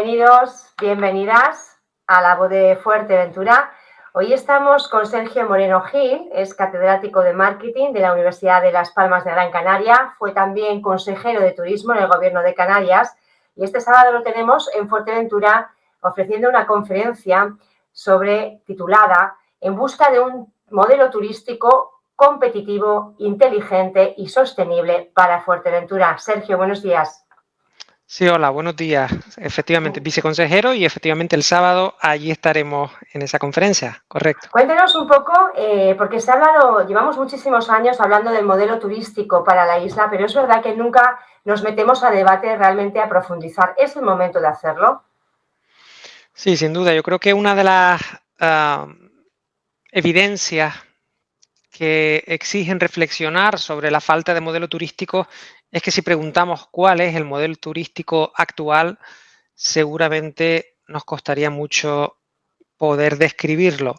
Bienvenidos, bienvenidas a La Voz de Fuerteventura. Hoy estamos con Sergio Moreno Gil, es catedrático de Marketing de la Universidad de Las Palmas de Gran Canaria, fue también consejero de Turismo en el Gobierno de Canarias y este sábado lo tenemos en Fuerteventura ofreciendo una conferencia titulada En busca de un modelo turístico competitivo, inteligente y sostenible para Fuerteventura. Sergio, buenos días. Sí, hola, buenos días. Efectivamente, viceconsejero y efectivamente el sábado allí estaremos en esa conferencia, correcto. Cuéntenos un poco, porque llevamos muchísimos años hablando del modelo turístico para la isla, pero es verdad que nunca nos metemos a debate realmente a profundizar. ¿Es el momento de hacerlo? Sí, sin duda. Yo creo que una de las evidencias que exigen reflexionar sobre la falta de modelo turístico es que si preguntamos cuál es el modelo turístico actual, seguramente nos costaría mucho poder describirlo.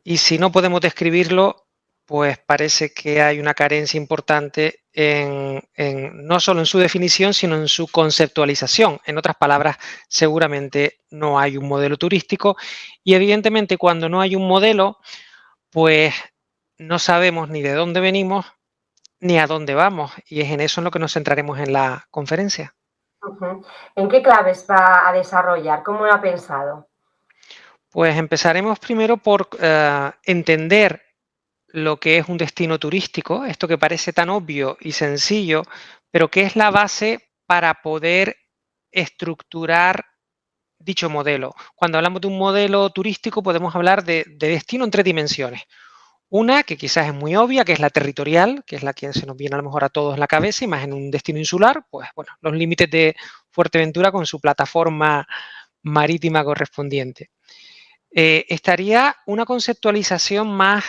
Y si no podemos describirlo, pues parece que hay una carencia importante no solo en su definición, sino en su conceptualización. En otras palabras, seguramente no hay un modelo turístico y evidentemente cuando no hay un modelo, pues no sabemos ni de dónde venimos ni a dónde vamos, y es en eso en lo que nos centraremos en la conferencia. ¿En qué claves va a desarrollar? ¿Cómo lo ha pensado? Pues empezaremos primero por entender lo que es un destino turístico, esto que parece tan obvio y sencillo, pero que es la base para poder estructurar dicho modelo. Cuando hablamos de un modelo turístico podemos hablar de destino en tres dimensiones. Una que quizás es muy obvia, que es la territorial, que es la que se nos viene a lo mejor a todos en la cabeza, y más en un destino insular, pues bueno, los límites de Fuerteventura con su plataforma marítima correspondiente. Estaría una conceptualización más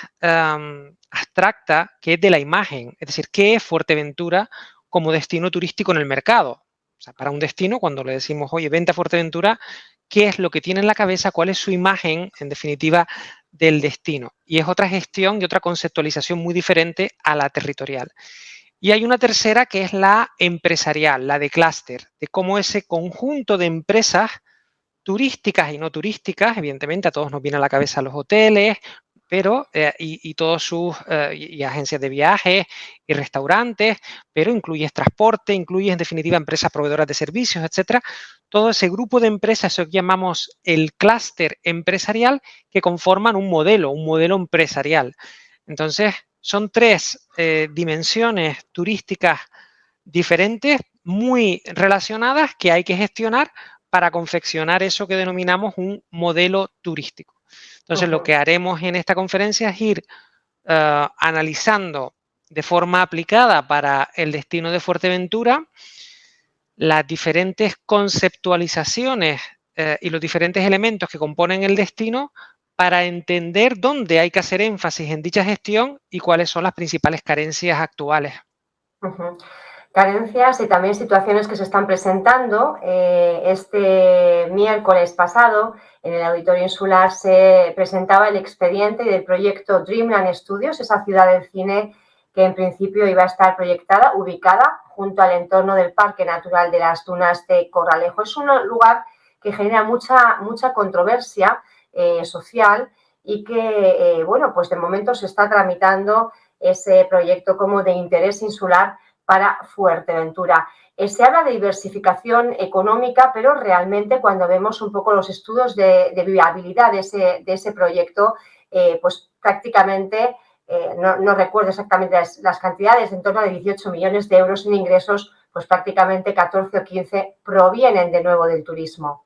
abstracta, que es de la imagen, es decir, ¿qué es Fuerteventura como destino turístico en el mercado? O sea, para un destino, cuando le decimos, oye, vente a Fuerteventura, ¿qué es lo que tiene en la cabeza? ¿Cuál es su imagen, en definitiva, del destino? Y es otra gestión y otra conceptualización muy diferente a la territorial. Y hay una tercera que es la empresarial, la de clúster, de cómo ese conjunto de empresas turísticas y no turísticas, evidentemente a todos nos viene a la cabeza los hoteles, pero y todos sus y agencias de viajes y restaurantes, pero incluye transporte, incluye en definitiva empresas proveedoras de servicios, etcétera. Todo ese grupo de empresas, eso que llamamos el clúster empresarial, que conforman un modelo empresarial. Entonces, son tres dimensiones turísticas diferentes, muy relacionadas, que hay que gestionar para confeccionar eso que denominamos un modelo turístico. Entonces, lo que haremos en esta conferencia es ir analizando de forma aplicada para el destino de Fuerteventura las diferentes conceptualizaciones y los diferentes elementos que componen el destino para entender dónde hay que hacer énfasis en dicha gestión y cuáles son las principales carencias actuales. Carencias y también situaciones que se están presentando. Este miércoles pasado, en el Auditorio Insular, se presentaba el expediente del proyecto Dreamland Studios, esa ciudad del cine que en principio iba a estar ubicada junto al entorno del Parque Natural de las Dunas de Corralejo. Es un lugar que genera mucha controversia social y que, bueno, pues de momento se está tramitando ese proyecto como de interés insular para Fuerteventura. Se habla de diversificación económica, pero realmente cuando vemos un poco los estudios de viabilidad de ese proyecto, pues prácticamente, no recuerdo exactamente las cantidades, en torno a 18 millones de euros en ingresos, pues prácticamente 14 o 15 provienen de nuevo del turismo.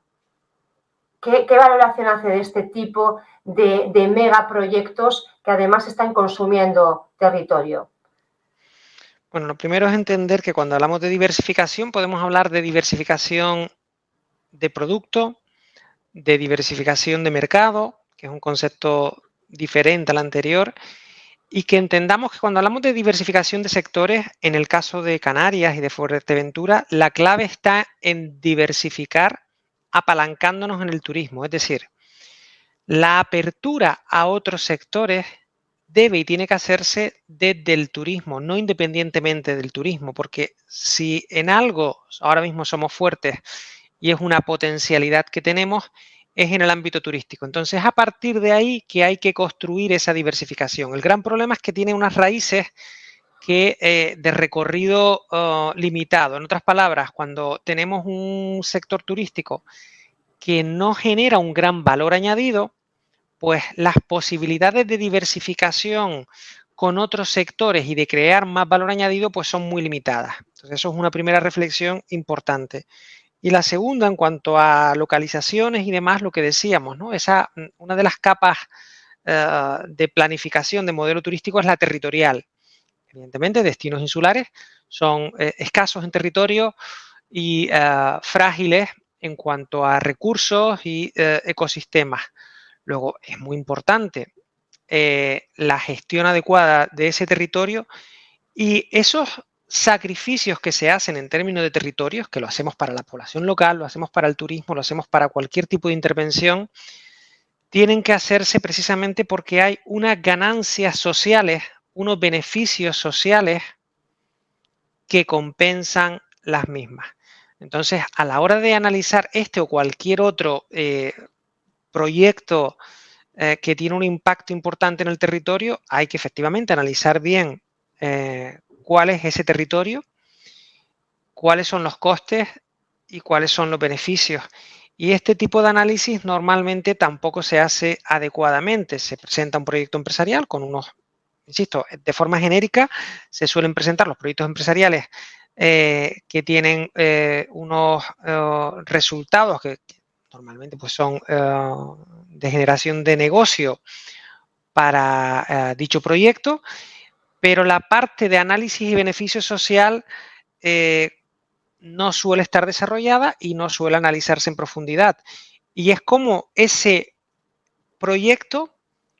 ¿Qué valoración hace de este tipo de megaproyectos que además están consumiendo territorio? Bueno, lo primero es entender que cuando hablamos de diversificación podemos hablar de diversificación de producto, de diversificación de mercado, que es un concepto diferente al anterior, y que entendamos que cuando hablamos de diversificación de sectores, en el caso de Canarias y de Fuerteventura, la clave está en diversificar apalancándonos en el turismo, es decir, la apertura a otros sectores debe y tiene que hacerse desde el turismo, no independientemente del turismo, porque si en algo ahora mismo somos fuertes y es una potencialidad que tenemos, es en el ámbito turístico. Entonces, a partir de ahí que hay que construir esa diversificación. El gran problema es que tiene unas raíces de recorrido limitado. En otras palabras, cuando tenemos un sector turístico que no genera un gran valor añadido, pues las posibilidades de diversificación con otros sectores y de crear más valor añadido pues son muy limitadas. Entonces eso es una primera reflexión importante. Y la segunda, en cuanto a localizaciones y demás, lo que decíamos, ¿no? Una de las capas de planificación de modelo turístico es la territorial. Evidentemente, destinos insulares son escasos en territorio y frágiles en cuanto a recursos y ecosistemas. Luego, es muy importante la gestión adecuada de ese territorio y esos sacrificios que se hacen en términos de territorios, que lo hacemos para la población local, lo hacemos para el turismo, lo hacemos para cualquier tipo de intervención, tienen que hacerse precisamente porque hay unas ganancias sociales, unos beneficios sociales que compensan las mismas. Entonces, a la hora de analizar este o cualquier otro proyecto que tiene un impacto importante en el territorio, hay que efectivamente analizar bien cuál es ese territorio, cuáles son los costes y cuáles son los beneficios. Y este tipo de análisis normalmente tampoco se hace adecuadamente. Se presenta un proyecto empresarial con unos, insisto, de forma genérica, se suelen presentar los proyectos empresariales que tienen unos resultados que normalmente pues son de generación de negocio para dicho proyecto, pero la parte de análisis y beneficio social no suele estar desarrollada y no suele analizarse en profundidad. Y es como ese proyecto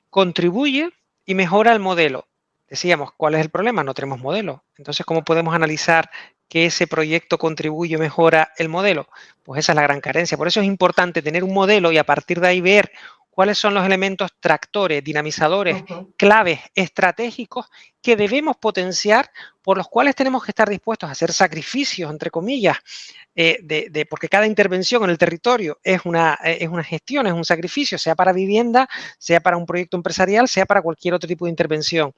contribuye y mejora el modelo. Decíamos, ¿cuál es el problema? No tenemos modelo. Entonces, ¿cómo podemos analizar que ese proyecto contribuye o mejora el modelo? Pues esa es la gran carencia. Por eso es importante tener un modelo y a partir de ahí ver cuáles son los elementos tractores, dinamizadores, claves, estratégicos que debemos potenciar, por los cuales tenemos que estar dispuestos a hacer sacrificios, entre comillas, porque cada intervención en el territorio es una gestión, es un sacrificio, sea para vivienda, sea para un proyecto empresarial, sea para cualquier otro tipo de intervención,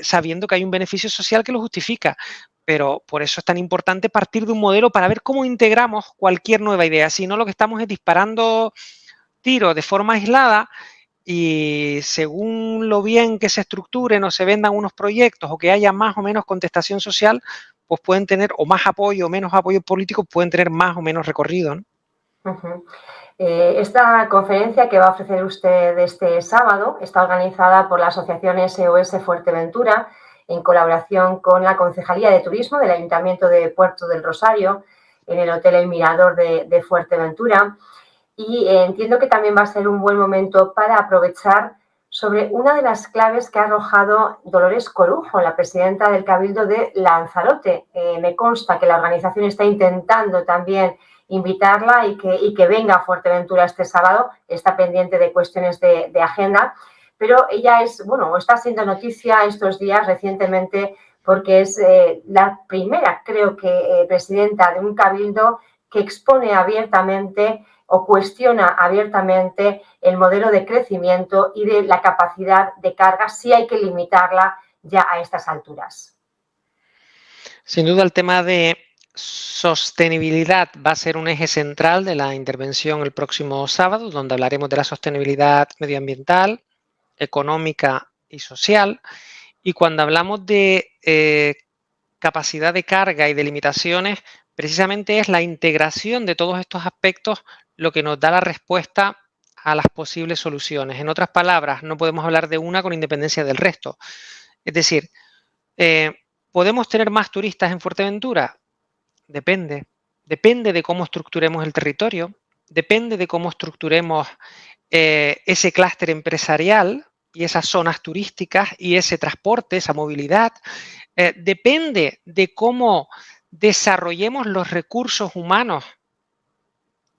sabiendo que hay un beneficio social que lo justifica. Pero por eso es tan importante partir de un modelo para ver cómo integramos cualquier nueva idea. Si no, lo que estamos es disparando tiros de forma aislada y según lo bien que se estructuren o se vendan unos proyectos o que haya más o menos contestación social, pues pueden tener o más apoyo o menos apoyo político, pueden tener más o menos recorrido, ¿no? Esta conferencia que va a ofrecer usted este sábado está organizada por la Asociación SOS Fuerteventura en colaboración con la Concejalía de Turismo del Ayuntamiento de Puerto del Rosario en el Hotel El Mirador de Fuerteventura. Y entiendo que también va a ser un buen momento para aprovechar sobre una de las claves que ha arrojado Dolores Corujo, la presidenta del Cabildo de Lanzarote. Me consta que la organización está intentando también invitarla y que venga a Fuerteventura este sábado, está pendiente de cuestiones de agenda, pero ella está siendo noticia estos días recientemente porque es la primera, creo que, presidenta de un cabildo que expone abiertamente o cuestiona abiertamente el modelo de crecimiento y de la capacidad de carga, si hay que limitarla ya a estas alturas. Sin duda el tema de sostenibilidad va a ser un eje central de la intervención el próximo sábado, donde hablaremos de la sostenibilidad medioambiental, económica y social. Y cuando hablamos de capacidad de carga y de limitaciones, precisamente es la integración de todos estos aspectos lo que nos da la respuesta a las posibles soluciones. En otras palabras, no podemos hablar de una con independencia del resto. Es decir, ¿podemos tener más turistas en Fuerteventura? Depende. Depende de cómo estructuremos el territorio, depende de cómo estructuremos ese clúster empresarial y esas zonas turísticas y ese transporte, esa movilidad. Depende de cómo desarrollemos los recursos humanos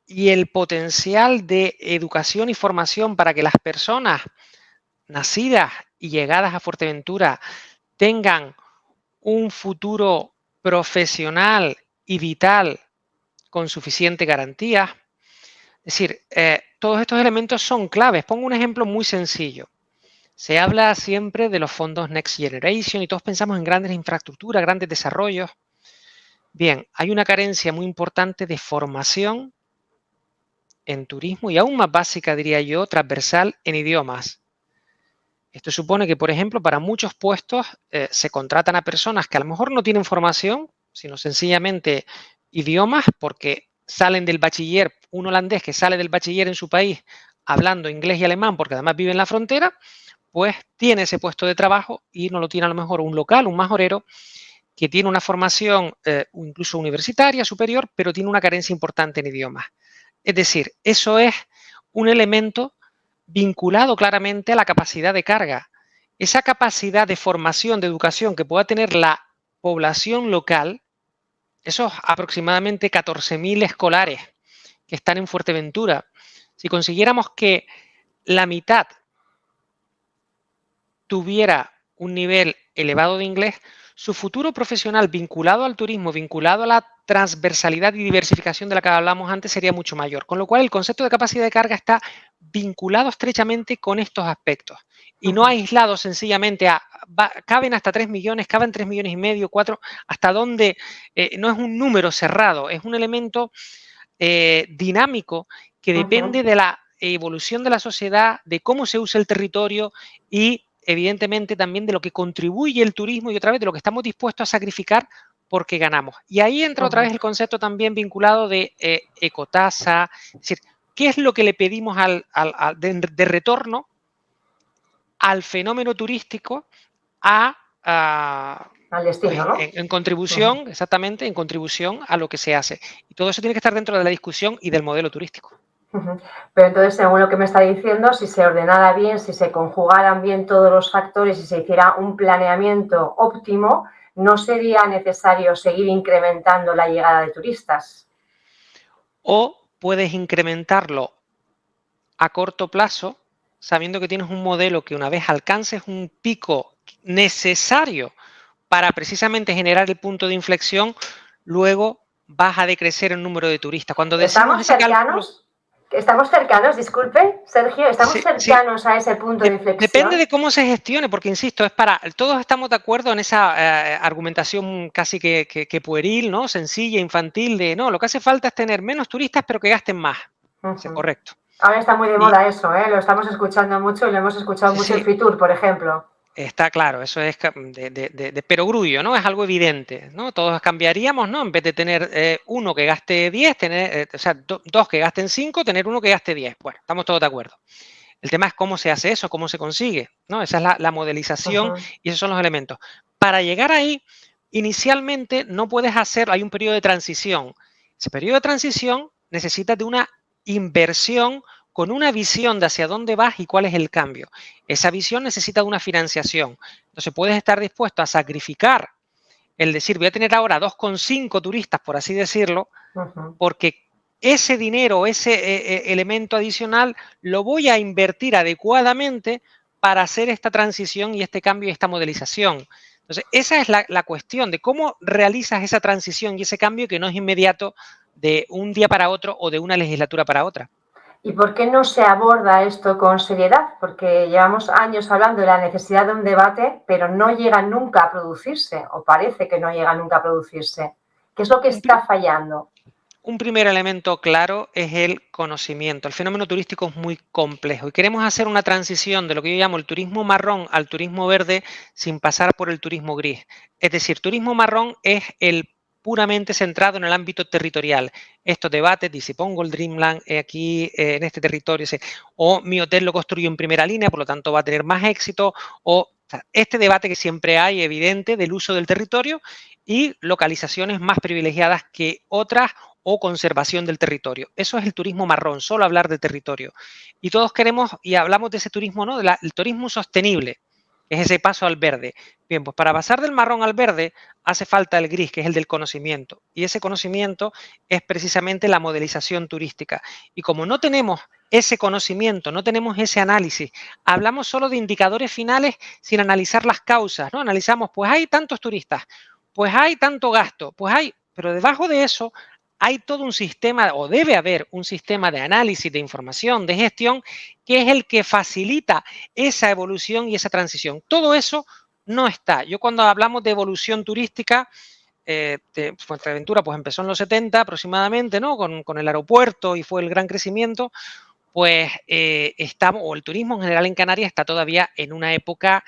y el potencial de educación y formación para que las personas nacidas y llegadas a Fuerteventura tengan un futuro profesional y vital con suficiente garantía. Es decir, todos estos elementos son claves. Pongo un ejemplo muy sencillo. Se habla siempre de los fondos Next Generation y todos pensamos en grandes infraestructuras, grandes desarrollos. Bien, hay una carencia muy importante de formación en turismo y aún más básica, diría yo, transversal en idiomas. Esto supone que, por ejemplo, para muchos puestos se contratan a personas que a lo mejor no tienen formación, sino sencillamente idiomas, porque salen del bachiller, un holandés que sale del bachiller en su país hablando inglés y alemán, porque además vive en la frontera, pues tiene ese puesto de trabajo y no lo tiene a lo mejor un local, un majorero, que tiene una formación incluso universitaria, superior, pero tiene una carencia importante en idiomas. Es decir, eso es un elemento vinculado claramente a la capacidad de carga. Esa capacidad de formación, de educación que pueda tener la población local, esos aproximadamente 14.000 escolares que están en Fuerteventura, si consiguiéramos que la mitad tuviera un nivel elevado de inglés, su futuro profesional vinculado al turismo, vinculado a la transversalidad y diversificación de la que hablamos antes, sería mucho mayor. Con lo cual, el concepto de capacidad de carga está vinculado estrechamente con estos aspectos y no aislado sencillamente a caben hasta 3 millones, caben 3 millones y medio, 4, hasta donde no es un número cerrado, es un elemento dinámico que depende de la evolución de la sociedad, de cómo se usa el territorio y evidentemente también de lo que contribuye el turismo y otra vez de lo que estamos dispuestos a sacrificar porque ganamos. Y ahí entra otra vez el concepto también vinculado de ecotasa, es decir, ¿qué es lo que le pedimos de retorno al fenómeno turístico al destino, pues, ¿no? en contribución, exactamente, en contribución a lo que se hace. Y todo eso tiene que estar dentro de la discusión y del modelo turístico. Pero entonces, según lo que me está diciendo, si se ordenara bien, si se conjugaran bien todos los factores y se hiciera un planeamiento óptimo, no sería necesario seguir incrementando la llegada de turistas. O puedes incrementarlo a corto plazo, sabiendo que tienes un modelo que una vez alcances un pico necesario para precisamente generar el punto de inflexión, luego vas a decrecer el número de turistas. Cuando decimos ese cálculo... ¿Estamos cercanos? Disculpe, Sergio, ¿estamos cercanos a ese punto de inflexión? Depende de cómo se gestione, porque insisto, todos estamos de acuerdo en esa argumentación casi que pueril, ¿no? Sencilla, infantil, de no, lo que hace falta es tener menos turistas, pero que gasten más. Sí, correcto. Ahora está muy de moda eso, ¿eh? Lo estamos escuchando mucho y lo hemos escuchado mucho en Fitur, por ejemplo. Está claro, eso es de perogrullo, ¿no? Es algo evidente, ¿no? Todos cambiaríamos, ¿no? En vez de tener uno que gaste 10, tener, o sea, dos que gasten 5, tener uno que gaste 10. Bueno, estamos todos de acuerdo. El tema es cómo se hace eso, cómo se consigue, ¿no? Esa es la modelización y esos son los elementos. Para llegar ahí, inicialmente no puedes hay un periodo de transición. Ese periodo de transición necesita de una inversión con una visión de hacia dónde vas y cuál es el cambio. Esa visión necesita de una financiación. Entonces puedes estar dispuesto a sacrificar el decir, voy a tener ahora 2,5 turistas, por así decirlo, porque ese dinero, ese elemento adicional, lo voy a invertir adecuadamente para hacer esta transición y este cambio y esta modelización. Entonces, esa es la cuestión de cómo realizas esa transición y ese cambio que no es inmediato de un día para otro o de una legislatura para otra. ¿Y por qué no se aborda esto con seriedad? Porque llevamos años hablando de la necesidad de un debate, pero no llega nunca a producirse, o parece que no llega nunca a producirse. ¿Qué es lo que está fallando? Un primer elemento claro es el conocimiento. El fenómeno turístico es muy complejo y queremos hacer una transición de lo que yo llamo el turismo marrón al turismo verde sin pasar por el turismo gris. Es decir, turismo marrón es el puramente centrado en el ámbito territorial. Estos debates de si pongo el Dreamland aquí en este territorio o mi hotel lo construyo en primera línea, por lo tanto va a tener más éxito, o sea, este debate que siempre hay evidente del uso del territorio y localizaciones más privilegiadas que otras o conservación del territorio. Eso es el turismo marrón, solo hablar de territorio. Y todos queremos y hablamos de ese turismo, ¿no? Del turismo sostenible, que es ese paso al verde. Bien, pues para pasar del marrón al verde hace falta el gris, que es el del conocimiento. Y ese conocimiento es precisamente la modelización turística. Y como no tenemos ese conocimiento, no tenemos ese análisis, hablamos solo de indicadores finales sin analizar las causas, ¿no? Analizamos, pues hay tantos turistas, pues hay tanto gasto, pero debajo de eso hay todo un sistema, o debe haber un sistema de análisis, de información, de gestión, que es el que facilita esa evolución y esa transición. Todo eso no está. Yo cuando hablamos de evolución turística, Fuerteventura pues empezó en los 70 aproximadamente, ¿no? Con el aeropuerto y fue el gran crecimiento, pues o el turismo en general en Canarias está todavía en una época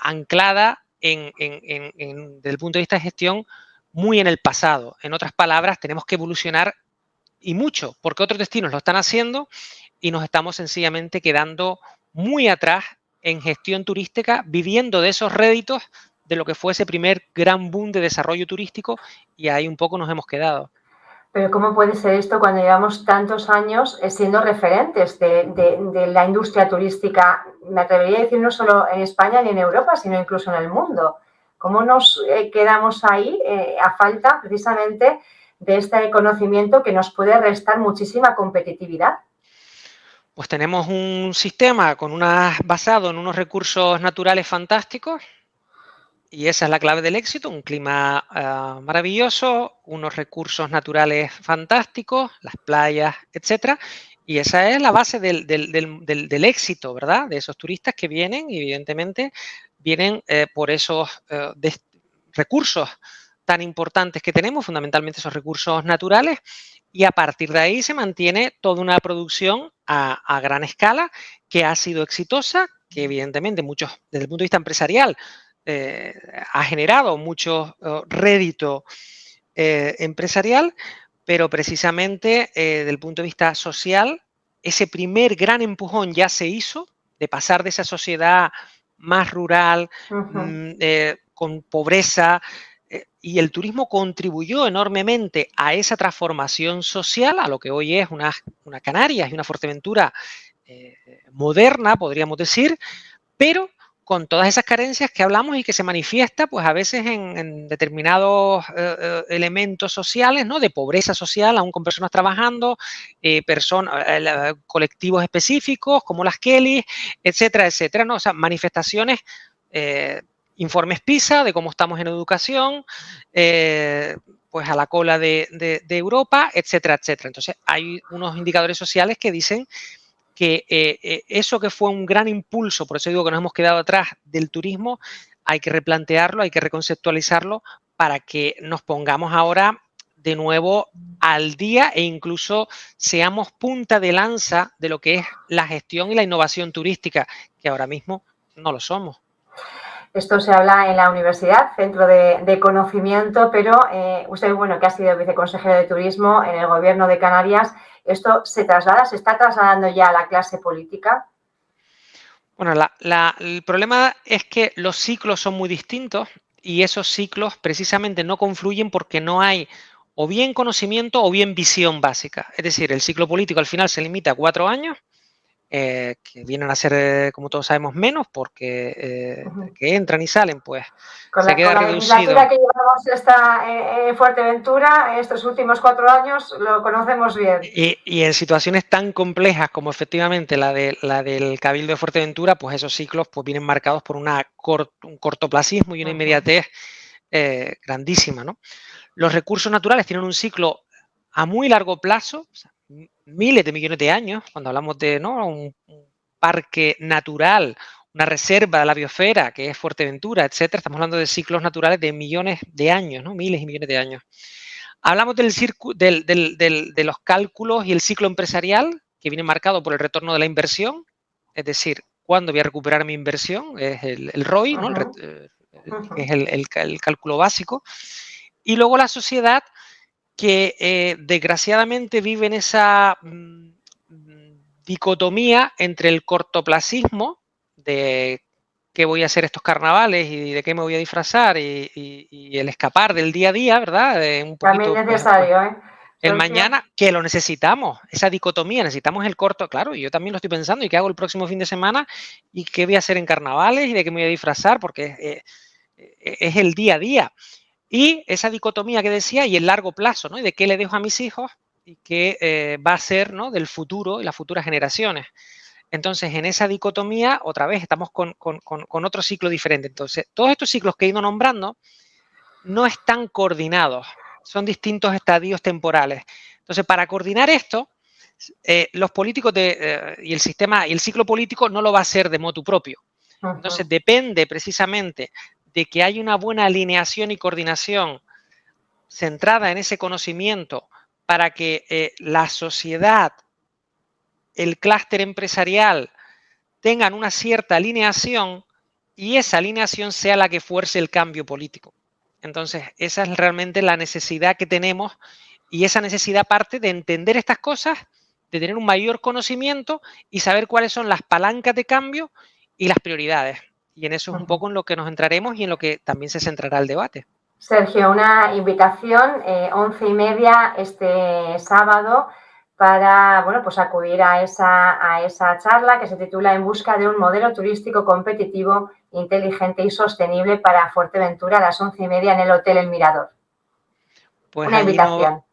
anclada desde el punto de vista de gestión muy en el pasado. En otras palabras, tenemos que evolucionar y mucho, porque otros destinos lo están haciendo y nos estamos sencillamente quedando muy atrás en gestión turística, viviendo de esos réditos de lo que fue ese primer gran boom de desarrollo turístico, y ahí un poco nos hemos quedado. Pero ¿cómo puede ser esto cuando llevamos tantos años siendo referentes de la industria turística? Me atrevería a decir no solo en España ni en Europa, sino incluso en el mundo. ¿Cómo nos quedamos ahí a falta precisamente de este conocimiento que nos puede restar muchísima competitividad? Pues tenemos un sistema basado en unos recursos naturales fantásticos, y esa es la clave del éxito: un clima maravilloso, unos recursos naturales fantásticos, las playas, etcétera. Y esa es la base del éxito, ¿verdad? De esos turistas que vienen, y evidentemente vienen por esos recursos tan importantes que tenemos, fundamentalmente esos recursos naturales, y a partir de ahí se mantiene toda una producción a gran escala que ha sido exitosa, que evidentemente desde el punto de vista empresarial, ha generado mucho rédito empresarial, pero precisamente desde el punto de vista social, ese primer gran empujón ya se hizo, de pasar de esa sociedad más rural, con pobreza, y el turismo contribuyó enormemente a esa transformación social, a lo que hoy es una Canarias y una Fuerteventura moderna, podríamos decir, pero con todas esas carencias que hablamos y que se manifiesta pues a veces en determinados elementos sociales, ¿no? De pobreza social, aún con personas trabajando, colectivos específicos como las Kellys, etcétera, etcétera, ¿no? O sea, manifestaciones, informes PISA de cómo estamos en educación, pues a la cola de Europa, etcétera, etcétera. Entonces hay unos indicadores sociales que dicen que eso que fue un gran impulso, por eso digo que nos hemos quedado atrás del turismo, hay que replantearlo, hay que reconceptualizarlo para que nos pongamos ahora de nuevo al día e incluso seamos punta de lanza de lo que es la gestión y la innovación turística, que ahora mismo no lo somos. Esto se habla en la universidad, centro de conocimiento, pero usted, bueno, que ha sido viceconsejero de Turismo en el Gobierno de Canarias, ¿esto se está trasladando ya a la clase política? Bueno, el problema es que los ciclos son muy distintos, y esos ciclos precisamente no confluyen porque no hay o bien conocimiento o bien visión básica. Es decir, el ciclo político al final se limita a 4 años, que vienen a ser, como todos sabemos, menos, porque que entran y salen, pues se queda Con la reducido. legislatura que llevamos en Fuerteventura, en estos últimos 4 años, lo conocemos bien. Y en situaciones tan complejas como efectivamente la del Cabildo de Fuerteventura, pues esos ciclos pues vienen marcados por un cortoplacismo y una inmediatez grandísima, ¿no? Los recursos naturales tienen un ciclo a muy largo plazo, o sea, miles de millones de años, cuando hablamos de, ¿no?, un parque natural, una reserva de la biosfera, que es Fuerteventura, etcétera. Estamos hablando de ciclos naturales de millones de años, ¿no? Miles y millones de años. Hablamos de los cálculos y el ciclo empresarial, que viene marcado por el retorno de la inversión, es decir, ¿cuándo voy a recuperar mi inversión? Es el ROI, ¿no? Que es el cálculo básico. Y luego la sociedad, que desgraciadamente vive en esa dicotomía entre el cortoplacismo de qué voy a hacer estos carnavales y de qué me voy a disfrazar, y el escapar del día a día, ¿verdad? Un También poquito, pues, necesario, ¿eh? el Sergio. mañana, que lo necesitamos, esa dicotomía, necesitamos el corto, claro, y yo también lo estoy pensando, ¿y qué hago el próximo fin de semana? ¿Y qué voy a hacer en carnavales? ¿Y de qué me voy a disfrazar? Porque es el día a día. Y esa dicotomía que decía, y el largo plazo, ¿no? Y de qué le dejo a mis hijos y qué va a ser, ¿no?, del futuro y las futuras generaciones. Entonces, en esa dicotomía, otra vez, estamos con otro ciclo diferente. Entonces, todos estos ciclos que he ido nombrando no están coordinados. son distintos estadios temporales. Entonces, para coordinar esto, los políticos y el sistema y el ciclo político no lo va a hacer de motu propio. Entonces, depende precisamente de que haya una buena alineación y coordinación centrada en ese conocimiento para que la sociedad, el clúster empresarial tengan una cierta alineación y esa alineación sea la que fuerce el cambio político. Entonces, esa es realmente la necesidad que tenemos y esa necesidad parte de entender estas cosas, de tener un mayor conocimiento y saber cuáles son las palancas de cambio y las prioridades. Y en eso es un poco en lo que nos entraremos y en lo que también se centrará el debate. Sergio, una invitación, 11:30 este sábado, para pues acudir a esa charla que se titula En busca de un modelo turístico competitivo, inteligente y sostenible para Fuerteventura, a las 11:30 en el Hotel El Mirador. Pues una invitación.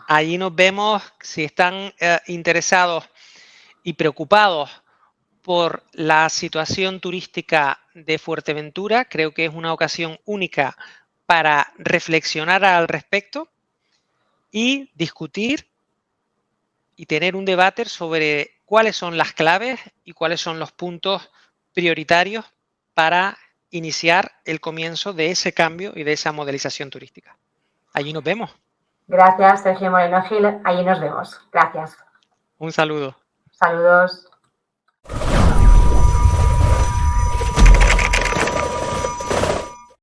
Allí nos vemos. Si están interesados y preocupados por la situación turística de Fuerteventura, creo que es una ocasión única para reflexionar al respecto y discutir y tener un debate sobre cuáles son las claves y cuáles son los puntos prioritarios para iniciar el comienzo de ese cambio y de esa modelización turística. Allí nos vemos. Gracias, Sergio Moreno Gil. Allí nos vemos. Gracias. Un saludo. Saludos.